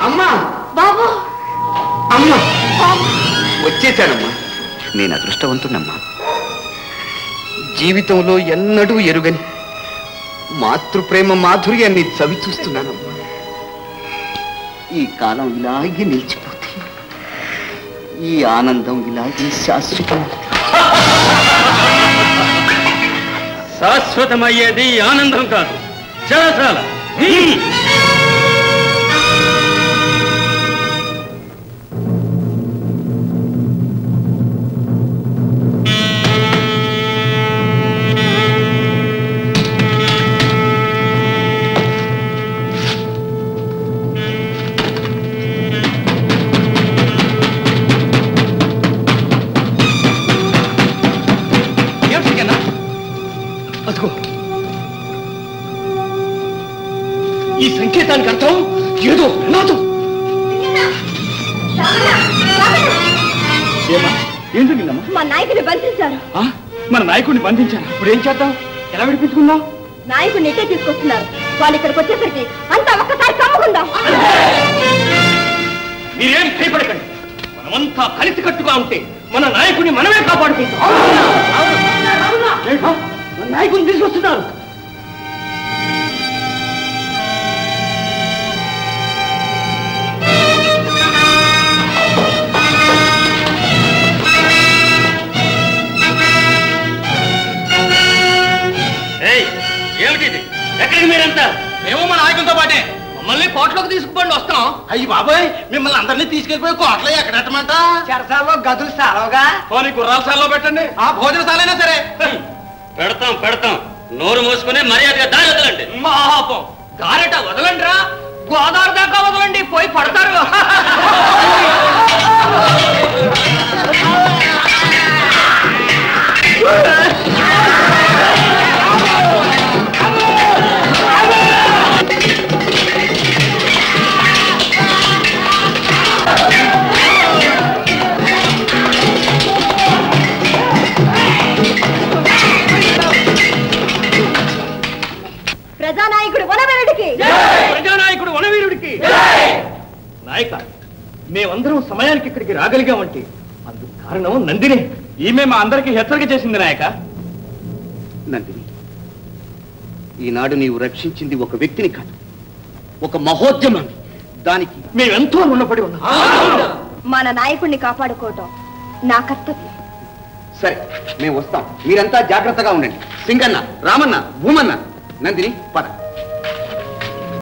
అమ్మా బాబు అమ్మా వచ్చేసానమ్మా. నేను అదృష్టవంతున్నమ్మా. జీవితంలో ఎన్నడూ ఎరుగని మాతృప్రేమ మాధుర్యాన్ని చవి చూస్తున్నానమ్మా. ఈ కాలం ఇలాగే నిలిచిపోతే, ఈ ఆనందం ఇలాగే శాశ్వతం. శాశ్వతమయ్యేది ఆనందం కాదు, చాలా. ఈ సంకేతానికి అర్థం ఏదో వినోదం. మా నాయకుడిని బంధించారు. మన నాయకుడిని బంధించారు. ఇప్పుడు ఏం చేద్దాం? ఎలా విడిపించుకుందాం? నాయకుడిని ఇట్టే తీసుకొస్తున్నారు. వాళ్ళు ఇక్కడికి వచ్చేసరికి అంతా ఒక్కసారి కమ్ముకుందాం. మీరేం భయపడకండి. మనమంతా కలిసికట్టుగా ఉంటే మన నాయకుడిని మనమే కాపాడుకుంటాం. మన నాయకుడిని తీసుకొస్తున్నారు. ఏమిటి? ఎక్కడికి మీరంతా? మేము మా నాయకులతో పాటే. మమ్మల్ని కోట్లోకి తీసుకుపోండి, వస్తాం. అయ్యి బాబాయ్, మిమ్మల్ని అందరినీ తీసుకెళ్ళిపోయి కోట్ల ఎక్కడట్టమంట? చెరసాల్లో గదులు సాలవుగా. పోనీ గుర్రాలశాలలో పెట్టండి. ఆ భోజనశాలైనా సరే. పెడతాం. నోరు మూసుకుని మర్యాదగా దారి వదలండి. పాపం గారెట వదలండి రా. గోదావరి దాకా వదలండి, పోయి పడతారు. ప్రజానాయకుడు వనవీరుడికి. నాయక, మేమందరం సమయానికి ఇక్కడికి రాగలిగామంటే అందుకు కారణం నందిని. ఈమె మా అందరికి హెచ్చరిక చేసింది నాయక. నందిని, ఈనాడు నీవు రక్షించింది ఒక వ్యక్తిని కాదు, ఒక మహోద్యమాన్ని. దానికి మేమెంతో రుణపడి ఉన్నాం. మన నాయకుడిని కాపాడుకోవటం నా కర్తవ్యం. సరే, మేము వస్తాం. మీరంతా జాగ్రత్తగా ఉండండి. సింగన్న, రామన్న, భూమన్న. నందిని పద.